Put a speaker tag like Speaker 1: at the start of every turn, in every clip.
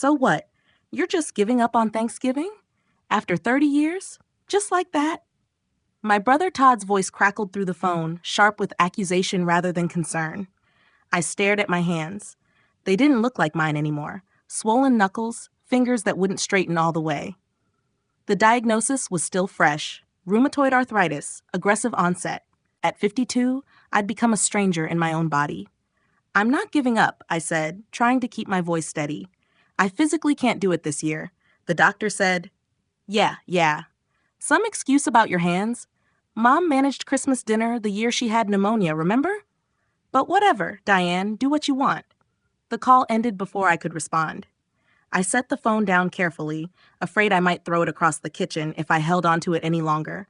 Speaker 1: So what? You're just giving up on Thanksgiving? After 30 years? Just like that? My brother Todd's voice crackled through the phone, sharp with accusation rather than concern. I stared at my hands. They didn't look like mine anymore. Swollen knuckles, fingers that wouldn't straighten all the way. The diagnosis was still fresh. Rheumatoid arthritis, aggressive onset. At 52, I'd become a stranger in my own body. I'm not giving up, I said, trying to keep my voice steady. I physically can't do it this year. The doctor said, Yeah. Some excuse about your hands. Mom managed Christmas dinner the year she had pneumonia, remember? But whatever, Diane, do what you want. The call ended before I could respond. I set the phone down carefully, afraid I might throw it across the kitchen if I held onto it any longer.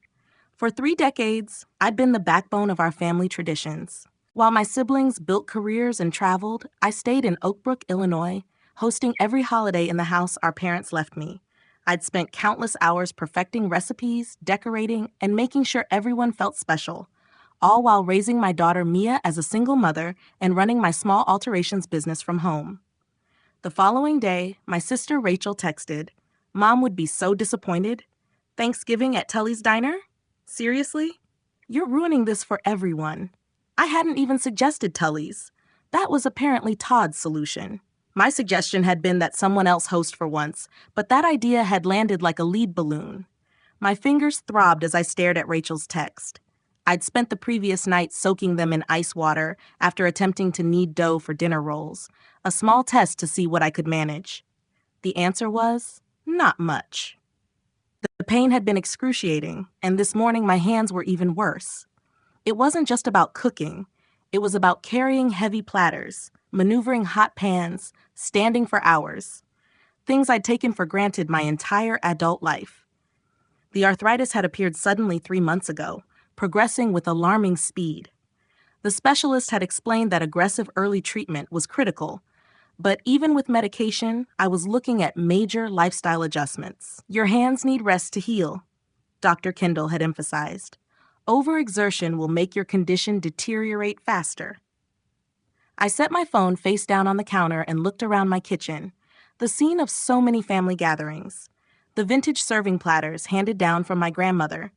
Speaker 1: For 3 decades, I'd been the backbone of our family traditions. While my siblings built careers and traveled, I stayed in Oak Brook, Illinois, hosting every holiday in the house our parents left me. I'd spent countless hours perfecting recipes, decorating, and making sure everyone felt special, all while raising my daughter Mia as a single mother and running my small alterations business from home. The following day, my sister Rachel texted, "Mom would be so disappointed. Thanksgiving at Tully's Diner? Seriously? You're ruining this for everyone." I hadn't even suggested Tully's. That was apparently Todd's solution. My suggestion had been that someone else host for once, but that idea had landed like a lead balloon. My fingers throbbed as I stared at Rachel's text. I'd spent the previous night soaking them in ice water after attempting to knead dough for dinner rolls, a small test to see what I could manage. The answer was, not much. The pain had been excruciating, and this morning my hands were even worse. It wasn't just about cooking. It was about carrying heavy platters, maneuvering hot pans, standing for hours. Things I'd taken for granted my entire adult life. The arthritis had appeared suddenly 3 months ago, progressing with alarming speed. The specialist had explained that aggressive early treatment was critical, but even with medication, I was looking at major lifestyle adjustments. Your hands need rest to heal, Dr. Kendall had emphasized. Overexertion will make your condition deteriorate faster. I set my phone face down on the counter and looked around my kitchen, the scene of so many family gatherings. The vintage serving platters handed down from my grandmother.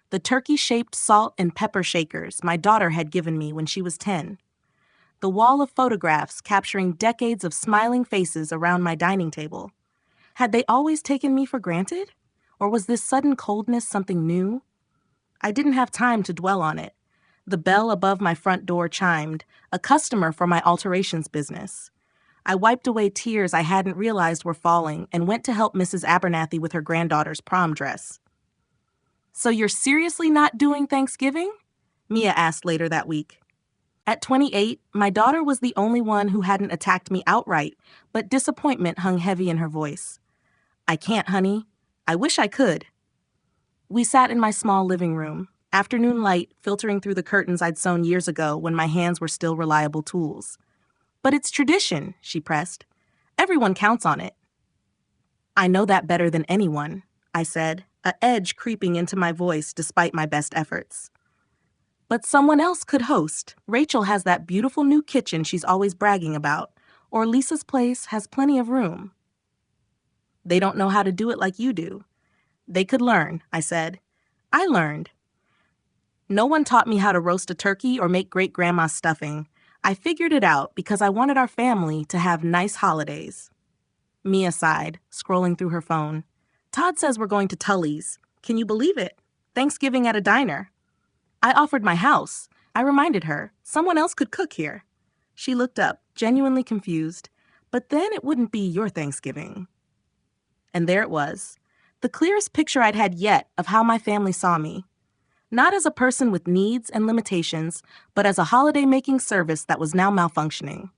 Speaker 1: The turkey-shaped salt and pepper shakers my daughter had given me when she was 10. The wall of photographs capturing decades of smiling faces around my dining table. Had they always taken me for granted? Or was this sudden coldness something new? I didn't have time to dwell on it. The bell above my front door chimed, a customer for my alterations business. I wiped away tears I hadn't realized were falling and went to help Mrs. Abernathy with her granddaughter's prom dress. "So you're seriously not doing Thanksgiving?" Mia asked later that week. At 28, my daughter was the only one who hadn't attacked me outright, but disappointment hung heavy in her voice. "I can't, honey. I wish I could." We sat in my small living room, afternoon light filtering through the curtains I'd sewn years ago when my hands were still reliable tools. "But it's tradition," she pressed. "Everyone counts on it." "I know that better than anyone," I said, a edge creeping into my voice despite my best efforts. "But someone else could host. Rachel has that beautiful new kitchen she's always bragging about, or Lisa's place has plenty of room." "They don't know how to do it like you do." "They could learn," I said. I learned. No one taught me how to roast a turkey or make great-grandma's stuffing. I figured it out because I wanted our family to have nice holidays. Mia sighed, scrolling through her phone. "Todd says we're going to Tully's. Can you believe it? Thanksgiving at a diner." I offered my house. I reminded her, someone else could cook here. She looked up, genuinely confused. "But then it wouldn't be your Thanksgiving." And there it was, the clearest picture I'd had yet of how my family saw me. Not as a person with needs and limitations, but as a holiday-making service that was now malfunctioning.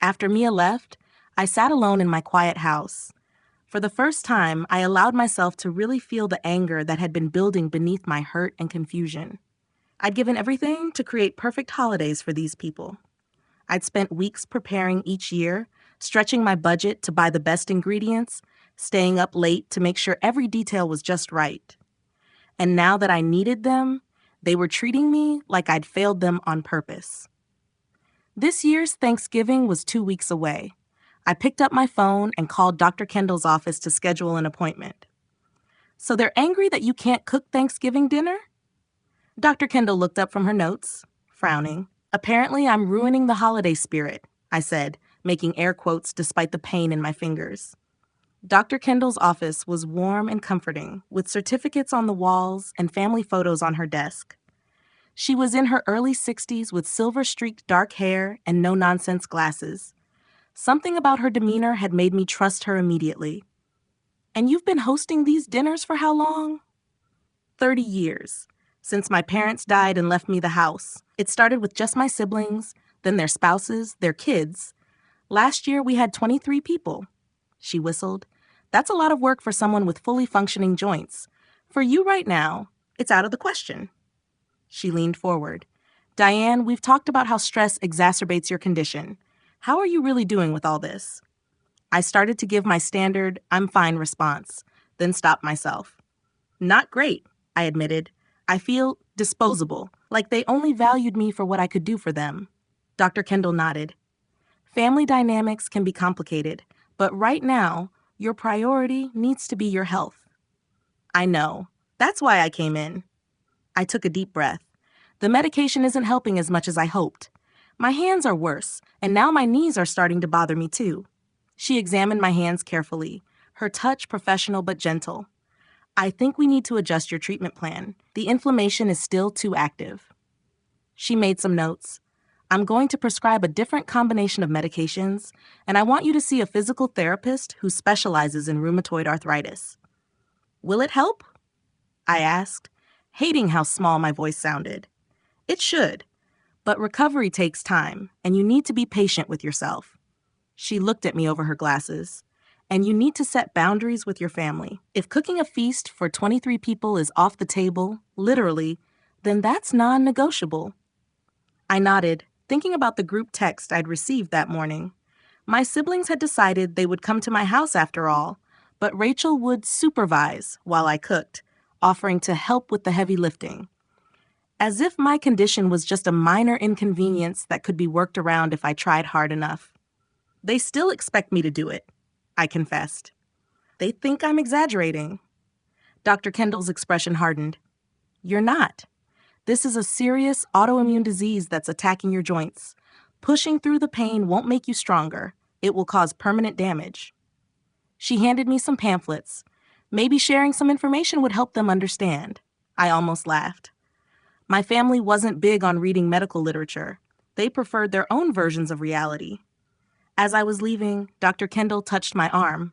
Speaker 1: After Mia left, I sat alone in my quiet house. For the first time, I allowed myself to really feel the anger that had been building beneath my hurt and confusion. I'd given everything to create perfect holidays for these people. I'd spent weeks preparing each year, stretching my budget to buy the best ingredients, staying up late to make sure every detail was just right. And now that I needed them, they were treating me like I'd failed them on purpose. This year's Thanksgiving was 2 weeks away. I picked up my phone and called Dr. Kendall's office to schedule an appointment. So they're angry that you can't cook Thanksgiving dinner? Dr. Kendall looked up from her notes, frowning. Apparently, I'm ruining the holiday spirit, I said, making air quotes despite the pain in my fingers. Dr. Kendall's office was warm and comforting, with certificates on the walls and family photos on her desk. She was in her early 60s with silver-streaked dark hair and no-nonsense glasses. Something about her demeanor had made me trust her immediately. And you've been hosting these dinners for how long? 30 years. Since my parents died and left me the house. It started with just my siblings, then their spouses, their kids. Last year, we had 23 people. She whistled. That's a lot of work for someone with fully functioning joints. For you right now, it's out of the question. She leaned forward. Diane, we've talked about how stress exacerbates your condition. How are you really doing with all this? I started to give my standard, I'm fine response, then stopped myself. Not great, I admitted. I feel disposable, like they only valued me for what I could do for them. Dr. Kendall nodded. Family dynamics can be complicated, but right now, your priority needs to be your health. I know. That's why I came in. I took a deep breath. The medication isn't helping as much as I hoped. My hands are worse, and now my knees are starting to bother me too. She examined my hands carefully, her touch professional but gentle. I think we need to adjust your treatment plan. The inflammation is still too active. She made some notes. I'm going to prescribe a different combination of medications, and I want you to see a physical therapist who specializes in rheumatoid arthritis. Will it help? I asked, hating how small my voice sounded. It should, but recovery takes time, and you need to be patient with yourself. She looked at me over her glasses. And you need to set boundaries with your family. If cooking a feast for 23 people is off the table, literally, then that's non-negotiable. I nodded, thinking about the group text I'd received that morning. My siblings had decided they would come to my house after all, but Rachel would supervise while I cooked, offering to help with the heavy lifting. As if my condition was just a minor inconvenience that could be worked around if I tried hard enough. They still expect me to do it, I confessed. They think I'm exaggerating. Dr. Kendall's expression hardened. You're not. This is a serious autoimmune disease that's attacking your joints. Pushing through the pain won't make you stronger. It will cause permanent damage. She handed me some pamphlets. Maybe sharing some information would help them understand. I almost laughed. My family wasn't big on reading medical literature. They preferred their own versions of reality. As I was leaving, Dr. Kendall touched my arm.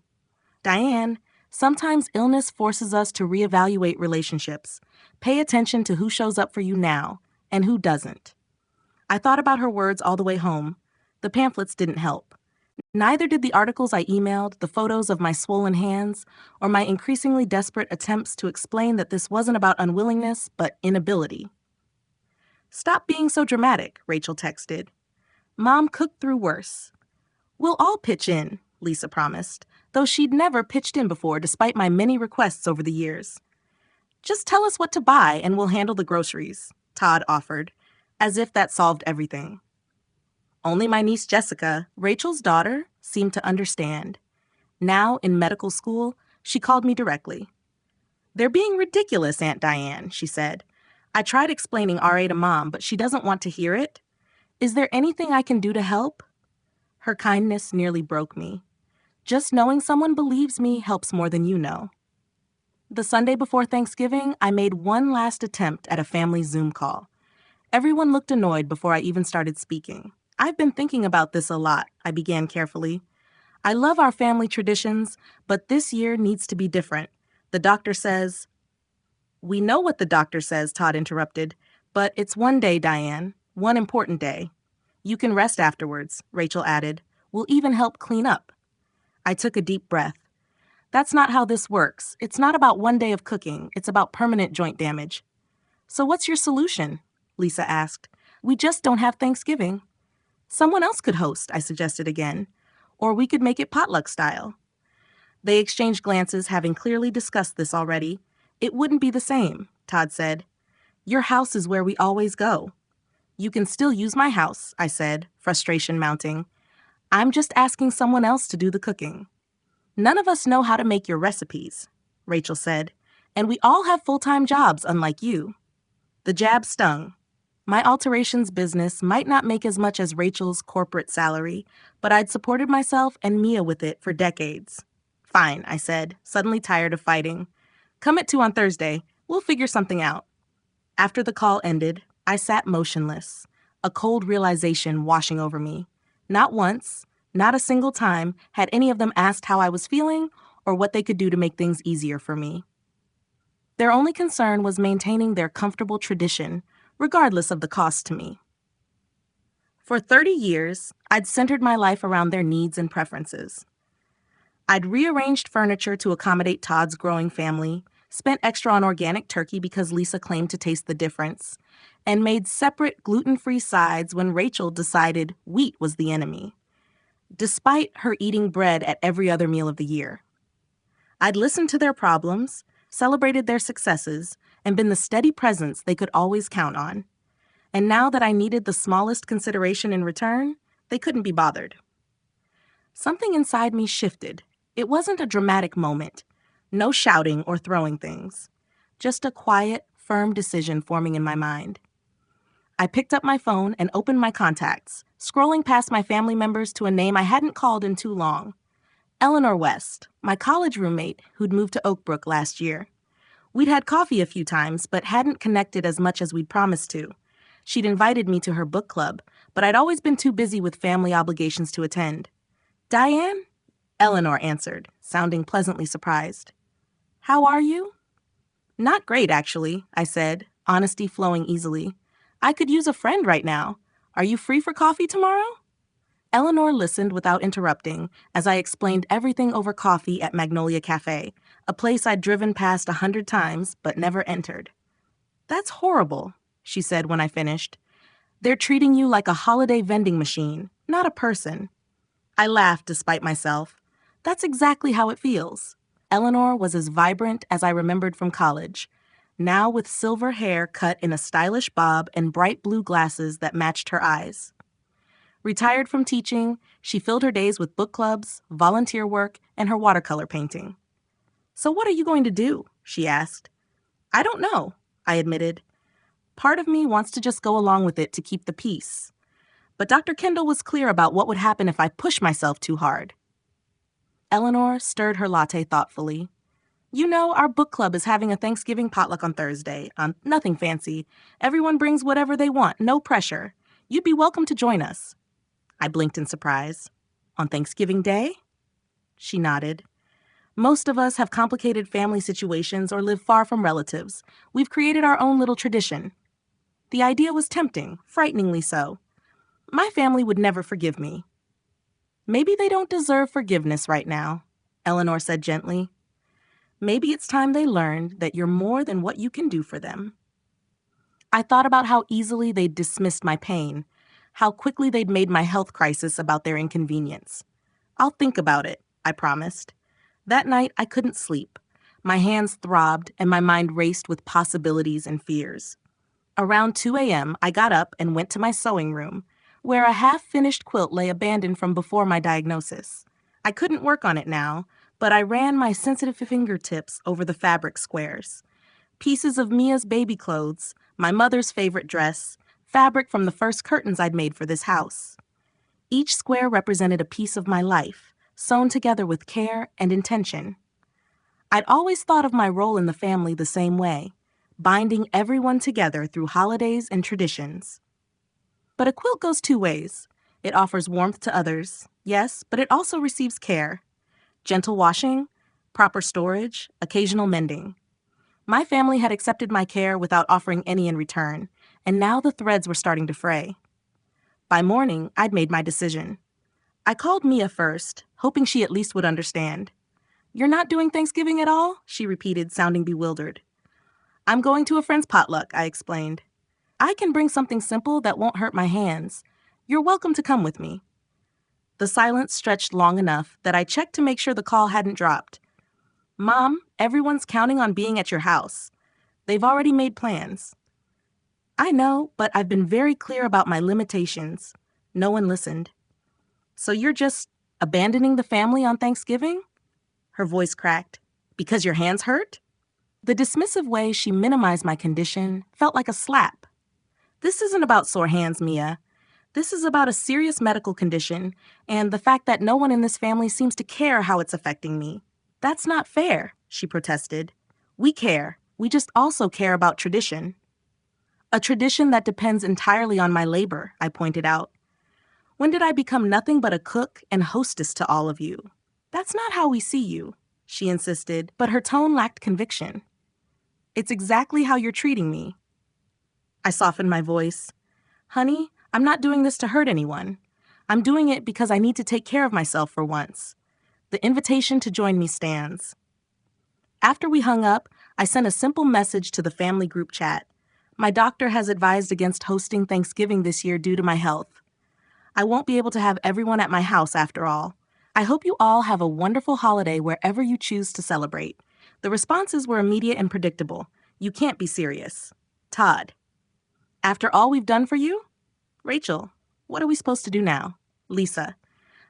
Speaker 1: Diane, sometimes illness forces us to reevaluate relationships. Pay attention to who shows up for you now and who doesn't. I thought about her words all the way home. The pamphlets didn't help. Neither did the articles I emailed, the photos of my swollen hands, or my increasingly desperate attempts to explain that this wasn't about unwillingness, but inability. Stop being so dramatic, Rachel texted. Mom cooked through worse. We'll all pitch in, Lisa promised, though she'd never pitched in before despite my many requests over the years. Just tell us what to buy and we'll handle the groceries, Todd offered, as if that solved everything. Only my niece Jessica, Rachel's daughter, seemed to understand. Now, in medical school, she called me directly. They're being ridiculous, Aunt Diane, she said. I tried explaining RA to Mom, but she doesn't want to hear it. Is there anything I can do to help? Her kindness nearly broke me. Just knowing someone believes me helps more than you know. The Sunday before Thanksgiving, I made one last attempt at a family Zoom call. Everyone looked annoyed before I even started speaking. I've been thinking about this a lot, I began carefully. I love our family traditions, but this year needs to be different. The doctor says... We know what the doctor says, Todd interrupted, but it's one day, Diane, one important day. You can rest afterwards, Rachel added. We'll even help clean up. I took a deep breath. That's not how this works. It's not about one day of cooking. It's about permanent joint damage. So what's your solution? Lisa asked. We just don't have Thanksgiving. Someone else could host, I suggested again. Or we could make it potluck style. They exchanged glances, having clearly discussed this already. It wouldn't be the same, Todd said. Your house is where we always go. You can still use my house, I said, frustration mounting. I'm just asking someone else to do the cooking. None of us know how to make your recipes, Rachel said, and we all have full-time jobs unlike you. The jab stung. My alterations business might not make as much as Rachel's corporate salary, but I'd supported myself and Mia with it for decades. Fine, I said, suddenly tired of fighting. Come at 2 on Thursday. We'll figure something out. After the call ended, I sat motionless, a cold realization washing over me. Not once, not a single time, had any of them asked how I was feeling or what they could do to make things easier for me. Their only concern was maintaining their comfortable tradition, regardless of the cost to me. For 30 years, I'd centered my life around their needs and preferences. I'd rearranged furniture to accommodate Todd's growing family, spent extra on organic turkey because Lisa claimed to taste the difference, and made separate gluten-free sides when Rachel decided wheat was the enemy, despite her eating bread at every other meal of the year. I'd listened to their problems, celebrated their successes, and been the steady presence they could always count on. And now that I needed the smallest consideration in return, they couldn't be bothered. Something inside me shifted. It wasn't a dramatic moment. No shouting or throwing things. Just a quiet, firm decision forming in my mind. I picked up my phone and opened my contacts, scrolling past my family members to a name I hadn't called in too long. Eleanor West, my college roommate who'd moved to Oak Brook last year. We'd had coffee a few times, but hadn't connected as much as we'd promised to. She'd invited me to her book club, but I'd always been too busy with family obligations to attend. Diane? Eleanor answered, sounding pleasantly surprised. How are you? Not great, actually, I said, honesty flowing easily. I could use a friend right now. Are you free for coffee tomorrow? Eleanor listened without interrupting as I explained everything over coffee at Magnolia Cafe, a place I'd driven past 100 times but never entered. That's horrible, she said when I finished. They're treating you like a holiday vending machine, not a person. I laughed despite myself. That's exactly how it feels. Eleanor was as vibrant as I remembered from college, now with silver hair cut in a stylish bob and bright blue glasses that matched her eyes. Retired from teaching, she filled her days with book clubs, volunteer work, and her watercolor painting. So what are you going to do? She asked. I don't know, I admitted. Part of me wants to just go along with it to keep the peace. But Dr. Kendall was clear about what would happen if I pushed myself too hard. Eleanor stirred her latte thoughtfully. You know, our book club is having a Thanksgiving potluck on Thursday. Nothing fancy. Everyone brings whatever they want, no pressure. You'd be welcome to join us. I blinked in surprise. On Thanksgiving Day? She nodded. Most of us have complicated family situations or live far from relatives. We've created our own little tradition. The idea was tempting, frighteningly so. My family would never forgive me. Maybe they don't deserve forgiveness right now, Eleanor said gently. Maybe it's time they learned that you're more than what you can do for them. I thought about how easily they'd dismissed my pain, how quickly they'd made my health crisis about their inconvenience. I'll think about it, I promised. That night, I couldn't sleep. My hands throbbed and my mind raced with possibilities and fears. Around 2 a.m., I got up and went to my sewing room, where a half-finished quilt lay abandoned from before my diagnosis. I couldn't work on it now, but I ran my sensitive fingertips over the fabric squares. Pieces of Mia's baby clothes, my mother's favorite dress, fabric from the first curtains I'd made for this house. Each square represented a piece of my life, sewn together with care and intention. I'd always thought of my role in the family the same way, binding everyone together through holidays and traditions. But a quilt goes two ways. It offers warmth to others, yes, but it also receives care. Gentle washing, proper storage, occasional mending. My family had accepted my care without offering any in return, and now the threads were starting to fray. By morning, I'd made my decision. I called Mia first, hoping she at least would understand. You're not doing Thanksgiving at all? She repeated, sounding bewildered. I'm going to a friend's potluck, I explained. I can bring something simple that won't hurt my hands. You're welcome to come with me. The silence stretched long enough that I checked to make sure the call hadn't dropped. Mom, everyone's counting on being at your house. They've already made plans. I know, but I've been very clear about my limitations. No one listened. So you're just abandoning the family on Thanksgiving? Her voice cracked. Because your hands hurt? The dismissive way she minimized my condition felt like a slap. This isn't about sore hands, Mia. This is about a serious medical condition and the fact that no one in this family seems to care how it's affecting me. That's not fair, she protested. We care. We just also care about tradition. A tradition that depends entirely on my labor, I pointed out. When did I become nothing but a cook and hostess to all of you? That's not how we see you, she insisted, but her tone lacked conviction. It's exactly how you're treating me. I softened my voice. Honey, I'm not doing this to hurt anyone. I'm doing it because I need to take care of myself for once. The invitation to join me stands. After we hung up, I sent a simple message to the family group chat. My doctor has advised against hosting Thanksgiving this year due to my health. I won't be able to have everyone at my house after all. I hope you all have a wonderful holiday wherever you choose to celebrate. The responses were immediate and predictable. You can't be serious. Todd. After all we've done for you? Rachel. What are we supposed to do now? Lisa.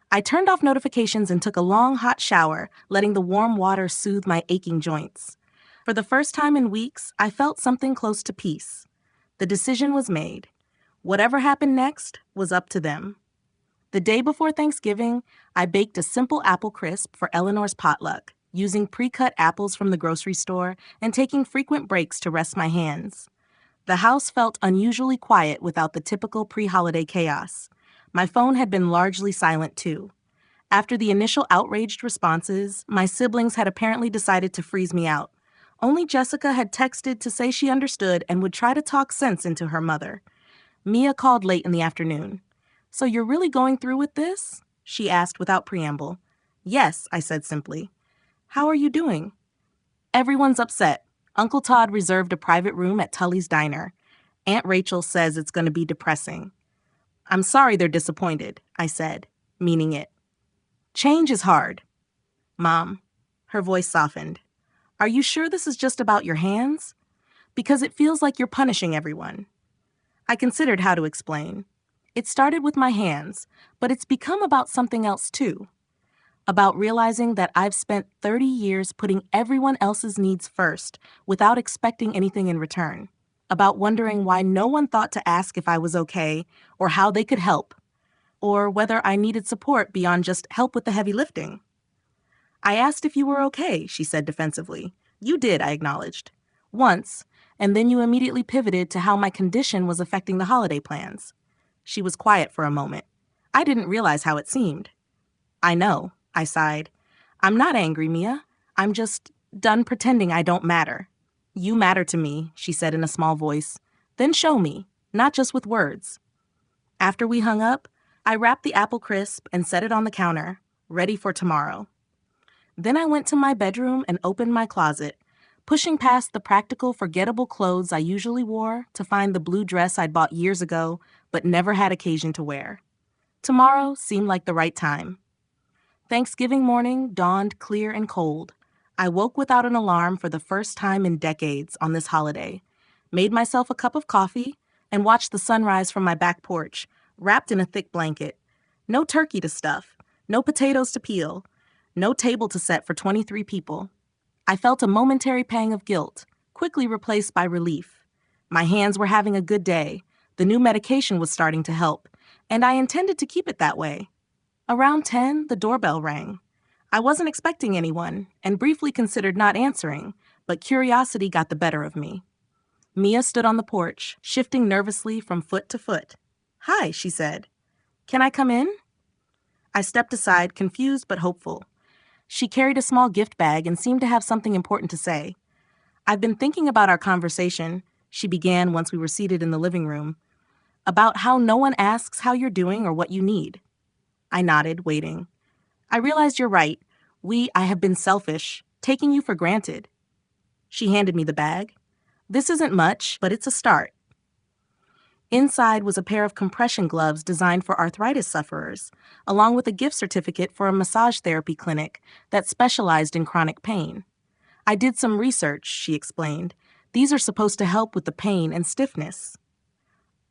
Speaker 1: I turned off notifications and took a long, hot shower, letting the warm water soothe my aching joints. For the first time in weeks, I felt something close to peace. The decision was made. Whatever happened next was up to them. The day before Thanksgiving, I baked a simple apple crisp for Eleanor's potluck, using pre-cut apples from the grocery store and taking frequent breaks to rest my hands. The house felt unusually quiet without the typical pre-holiday chaos. My phone had been largely silent, too. After the initial outraged responses, my siblings had apparently decided to freeze me out. Only Jessica had texted to say she understood and would try to talk sense into her mother. Mia called late in the afternoon. So you're really going through with this? She asked without preamble. Yes, I said simply. How are you doing? Everyone's upset. Uncle Todd reserved a private room at Tully's Diner. Aunt Rachel says it's going to be depressing. I'm sorry they're disappointed, I said, meaning it. Change is hard. Mom, her voice softened. Are you sure this is just about your hands? Because it feels like you're punishing everyone. I considered how to explain. It started with my hands, but it's become about something else too. About realizing that I've spent 30 years putting everyone else's needs first without expecting anything in return. About wondering why no one thought to ask if I was okay or how they could help, or whether I needed support beyond just help with the heavy lifting. I asked if you were okay, she said defensively. You did, I acknowledged. Once, and then you immediately pivoted to how my condition was affecting the holiday plans. She was quiet for a moment. I didn't realize how it seemed. I know, I sighed. I'm not angry, Mia. I'm just done pretending I don't matter. You matter to me, she said in a small voice. Then show me, not just with words. After we hung up, I wrapped the apple crisp and set it on the counter, ready for tomorrow. Then I went to my bedroom and opened my closet, pushing past the practical, forgettable clothes I usually wore to find the blue dress I'd bought years ago but never had occasion to wear. Tomorrow seemed like the right time. Thanksgiving morning dawned clear and cold. I woke without an alarm for the first time in decades on this holiday, made myself a cup of coffee, and watched the sunrise from my back porch, wrapped in a thick blanket. No turkey to stuff, no potatoes to peel, no table to set for 23 people. I felt a momentary pang of guilt, quickly replaced by relief. My hands were having a good day. The new medication was starting to help, and I intended to keep it that way. Around 10, the doorbell rang. I wasn't expecting anyone, and briefly considered not answering, but curiosity got the better of me. Mia stood on the porch, shifting nervously from foot to foot. Hi, she said. Can I come in? I stepped aside, confused but hopeful. She carried a small gift bag and seemed to have something important to say. I've been thinking about our conversation, she began once we were seated in the living room, about how no one asks how you're doing or what you need. I nodded, waiting. I realized you're right. I have been selfish, taking you for granted. She handed me the bag. This isn't much, but it's a start. Inside was a pair of compression gloves designed for arthritis sufferers, along with a gift certificate for a massage therapy clinic that specialized in chronic pain. I did some research, she explained. These are supposed to help with the pain and stiffness.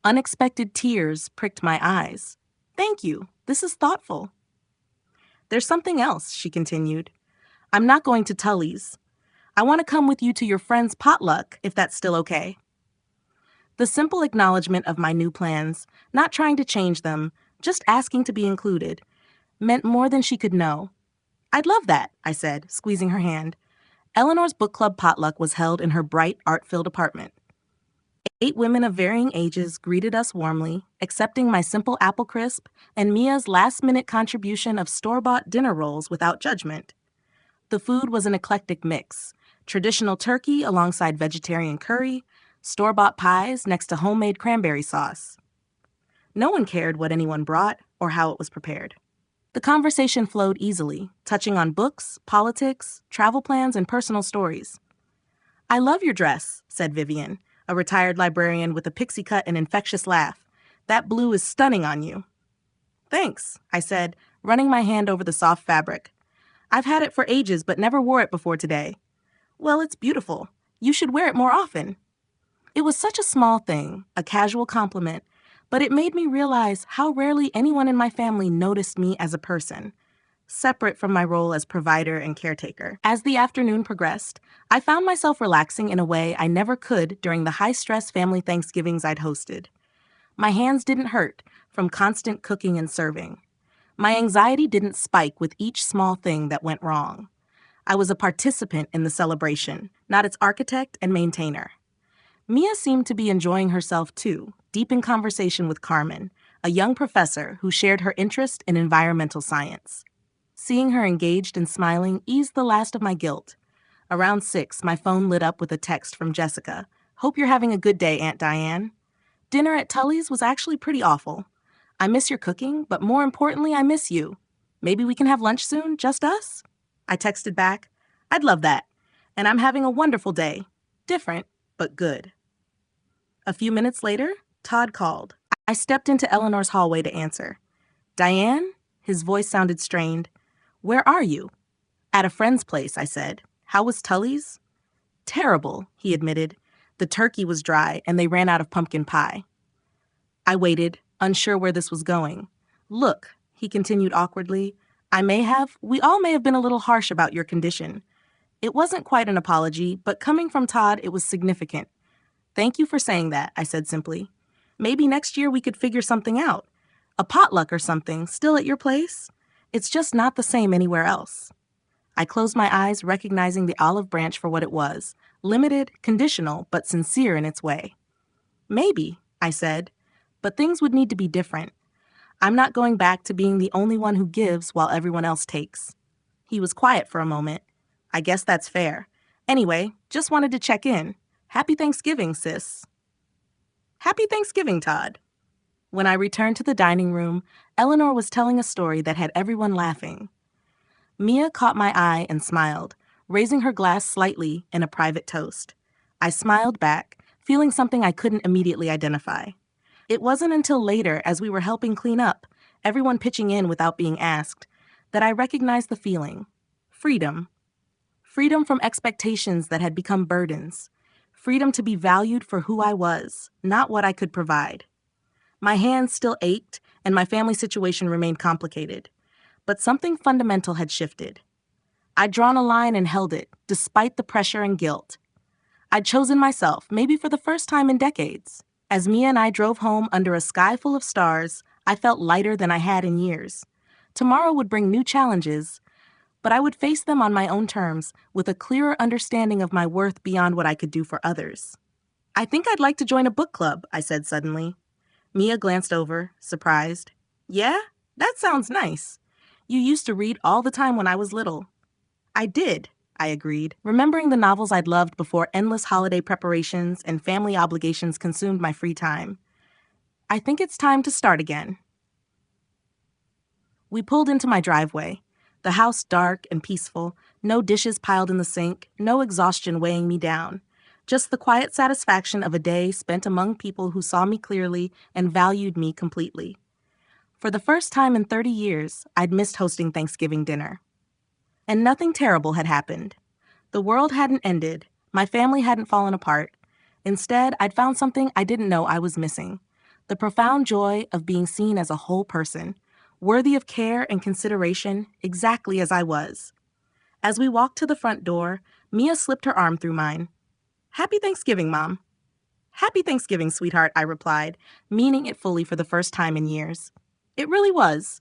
Speaker 1: Unexpected tears pricked my eyes. Thank you. This is thoughtful. There's something else, she continued. I'm not going to Tully's. I want to come with you to your friend's potluck, if that's still okay. The simple acknowledgement of my new plans, not trying to change them, just asking to be included, meant more than she could know. I'd love that, I said, squeezing her hand. Eleanor's book club potluck was held in her bright, art-filled apartment. 8 women of varying ages greeted us warmly, accepting my simple apple crisp and Mia's last-minute contribution of store-bought dinner rolls without judgment. The food was an eclectic mix: traditional turkey alongside vegetarian curry, store-bought pies next to homemade cranberry sauce. No one cared what anyone brought or how it was prepared. The conversation flowed easily, touching on books, politics, travel plans, and personal stories. I love your dress, said Vivian, a retired librarian with a pixie cut and infectious laugh. That blue is stunning on you. Thanks, I said, running my hand over the soft fabric. I've had it for ages but never wore it before today. Well, it's beautiful. You should wear it more often. It was such a small thing, a casual compliment, but it made me realize how rarely anyone in my family noticed me as a person, separate from my role as provider and caretaker. As the afternoon progressed, I found myself relaxing in a way I never could during the high-stress family Thanksgivings I'd hosted. My hands didn't hurt from constant cooking and serving. My anxiety didn't spike with each small thing that went wrong. I was a participant in the celebration, not its architect and maintainer. Mia seemed to be enjoying herself too, deep in conversation with Carmen, a young professor who shared her interest in environmental science. Seeing her engaged and smiling eased the last of my guilt. Around 6, my phone lit up with a text from Jessica. Hope you're having a good day, Aunt Diane. Dinner at Tully's was actually pretty awful. I miss your cooking, but more importantly, I miss you. Maybe we can have lunch soon, just us? I texted back, I'd love that. And I'm having a wonderful day. Different, but good. A few minutes later, Todd called. I stepped into Eleanor's hallway to answer. Diane? His voice sounded strained. Where are you? At a friend's place, I said. How was Tully's? Terrible, he admitted. The turkey was dry, and they ran out of pumpkin pie. I waited, unsure where this was going. Look, he continued awkwardly, we all may have been a little harsh about your condition. It wasn't quite an apology, but coming from Todd, it was significant. Thank you for saying that, I said simply. Maybe next year we could figure something out. A potluck or something, still at your place? It's just not the same anywhere else. I closed my eyes, recognizing the olive branch for what it was. Limited, conditional, but sincere in its way. Maybe, I said, but things would need to be different. I'm not going back to being the only one who gives while everyone else takes. He was quiet for a moment. I guess that's fair. Anyway, just wanted to check in. Happy Thanksgiving, sis. Happy Thanksgiving, Todd. When I returned to the dining room, Eleanor was telling a story that had everyone laughing. Mia caught my eye and smiled, raising her glass slightly in a private toast. I smiled back, feeling something I couldn't immediately identify. It wasn't until later, as we were helping clean up, everyone pitching in without being asked, that I recognized the feeling. Freedom. Freedom from expectations that had become burdens. Freedom to be valued for who I was, not what I could provide. My hands still ached, and my family situation remained complicated. But something fundamental had shifted. I'd drawn a line and held it, despite the pressure and guilt. I'd chosen myself, maybe for the first time in decades. As Mia and I drove home under a sky full of stars, I felt lighter than I had in years. Tomorrow would bring new challenges, but I would face them on my own terms, with a clearer understanding of my worth beyond what I could do for others. I think I'd like to join a book club, I said suddenly. Mia glanced over, surprised. Yeah? That sounds nice. You used to read all the time when I was little. I did, I agreed, remembering the novels I'd loved before endless holiday preparations and family obligations consumed my free time. I think it's time to start again. We pulled into my driveway. The house dark and peaceful, no dishes piled in the sink, no exhaustion weighing me down. Just the quiet satisfaction of a day spent among people who saw me clearly and valued me completely. For the first time in 30 years, I'd missed hosting Thanksgiving dinner. And nothing terrible had happened. The world hadn't ended. My family hadn't fallen apart. Instead, I'd found something I didn't know I was missing. The profound joy of being seen as a whole person, worthy of care and consideration exactly as I was. As we walked to the front door, Mia slipped her arm through mine. "Happy Thanksgiving, Mom." "Happy Thanksgiving, sweetheart," I replied, meaning it fully for the first time in years. It really was.